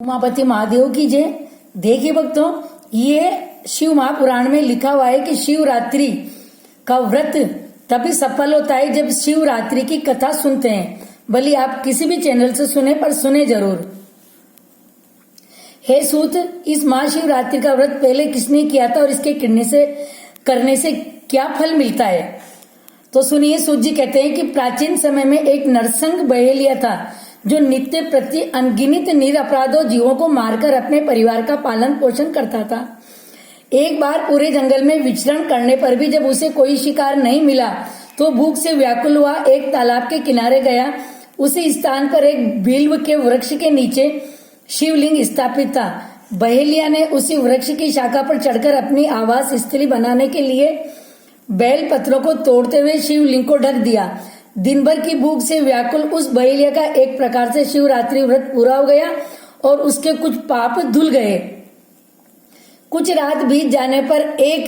उमापति महादेव की जय। देखिए भक्तों, ये शिव महापुराण में लिखा हुआ है कि शिवरात्रि का व्रत तभी सफल होता है जब शिवरात्रि की कथा सुनते हैं। भले आप किसी भी चैनल से सुने, पर सुने जरूर। हे सूत, इस महाशिवरात्रि का व्रत पहले किसने किया था और इसके करने से क्या फल मिलता है? तो सुनिए, सूत जी कहते हैं कि प्राचीन समय में एक नरसंग बहेलिया था जो नित्य प्रति अनगिनत निरपराधों जीवों को मारकर अपने परिवार का पालन पोषण करता था। एक बार पूरे जंगल में विचरण करने पर भी जब उसे कोई शिकार नहीं मिला तो भूख से व्याकुल हुआ एक तालाब के किनारे गया। उसी स्थान पर एक बिल्व के वृक्ष के नीचे शिवलिंग स्थापित था। बहेलिया ने उसी वृक्ष की शाखा पर चढ़कर अपनी आवास स्थली बनाने के लिए बेल पत्रों को तोड़ते हुए शिवलिंग को ढक दिया। दिन भर की भूख से व्याकुल उस बहेलिया का एक प्रकार से शिवरात्रि व्रत पूरा हो गया और उसके कुछ पाप धुल गए। कुछ रात बीत जाने पर एक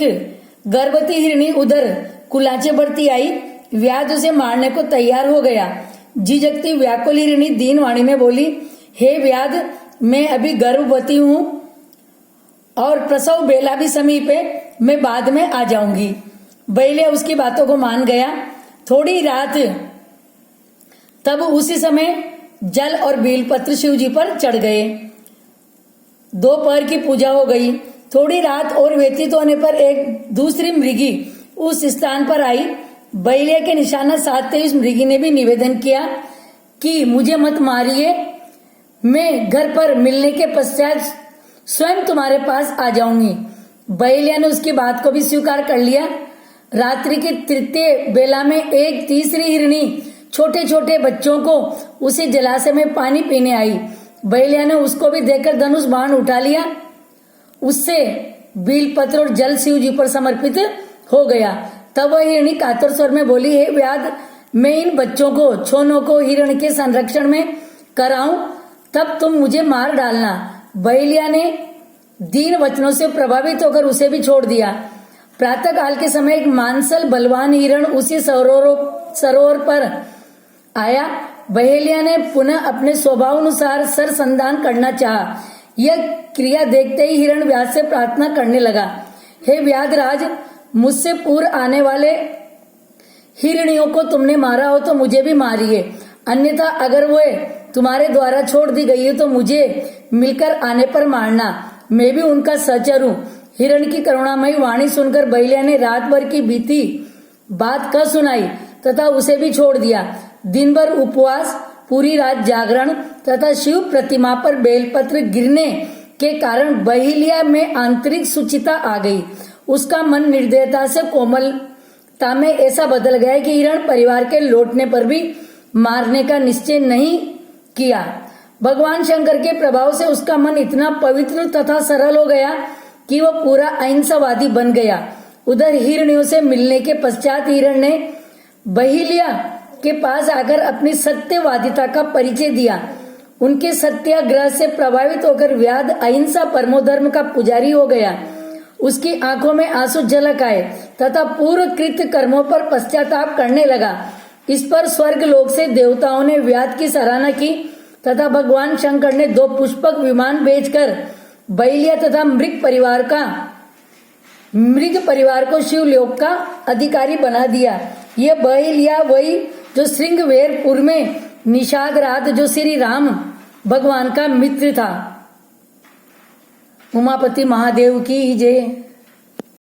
गर्भवती हिरणी उधर कुलाचे बढ़ती आई। व्याध उसे मारने को तैयार हो गया। झिझकती व्याकुल हिरणी दीन वाणी में बोली, हे व्याध, मैं अभी गर्भवती हूँ और प्रसव बेला भी समीप है, मैं बाद में आ जाऊंगी। बहेलिया उसकी बातों को मान गया। थोड़ी रात तब उसी समय जल और बेलपत्र शिव जी पर चढ़ गए। दोपहर की पूजा हो गई। थोड़ी रात और व्यतीत होने पर एक दूसरी मृगी उस स्थान पर आई। बहेलिया के निशाना साधते उस मृगी ने भी निवेदन किया कि मुझे मत मारिए, मैं घर पर मिलने के पश्चात स्वयं तुम्हारे पास आ जाऊंगी। बहेलिया ने उसकी बात को भी स्वीकार कर लिया। रात्रि के तृतीय बेला में एक तीसरी हिरणी छोटे छोटे बच्चों को उसी जलाशय में पानी पीने आई। बहेलिया ने उसको भी देखकर धनुष बाण उठा लिया। उससे बेलपत्र और जल शिव जी पर समर्पित हो गया। तब वह हिरणी कातर स्वर में बोली, हे व्याध, मैं इन बच्चों को छोनों को हिरण के संरक्षण में कराऊं, तब तुम मुझे मार डालना। बहेलिया ने दीन वचनों से प्रभावित होकर उसे भी छोड़ दिया। प्रातः काल के समय एक मांसल बलवान हिरण उसी सरोवर पर आया। बहेलिया ने पुनः अपने स्वभाव अनुसार सरसंधान करना चाहा। यह क्रिया देखते ही हिरण व्याध से प्रार्थना करने लगा, हे व्याधराज, मुझसे पूर्व आने वाले हिरणियों को तुमने मारा हो तो मुझे भी मारिए, अन्यथा अगर वह तुम्हारे द्वारा छोड़ दी गई है तो मुझे मिलकर आने पर मारना, मैं भी उनका सहचर हूँ। हिरण की करुणामयी वाणी सुनकर बहेलिया ने रात भर की बीती बात कह सुनाई तथा उसे भी छोड़ दिया। दिन भर उपवास, पूरी रात जागरण तथा शिव प्रतिमा पर बेलपत्र गिरने के कारण बहेलिया में आंतरिक सुचिता आ गई। उसका मन निर्दयता से कोमलता में ऐसा बदल गया कि हिरण परिवार के लौटने पर भी मारने का निश्चय नहीं किया। भगवान शंकर के प्रभाव से उसका मन इतना पवित्र तथा सरल हो गया कि वह पूरा अहिंसावादी बन गया। उधर हिरणियों से मिलने के पश्चात हिरण ने बहेलिया के पास आकर अपनी सत्यवादिता का परिचय दिया। उनके सत्याग्रह से प्रभावित होकर व्याध अहिंसा परमोधर्म का पुजारी हो गया। उसकी आंखों में आंसू झलक आए तथा पूर्व कृत कर्मों पर पश्चाताप करने लगा। इस पर स्वर्ग लोक से देवताओं ने व्याध की सराहना की तथा भगवान शंकर ने 2 पुष्पक विमान भेजकर बहेलिया तथा मृग परिवार को शिवलोक का अधिकारी बना दिया। यह बहेलिया वही जो श्रृंगवेरपुर में निषाद रात जो श्री राम भगवान का मित्र था। उमापति महादेव की जय।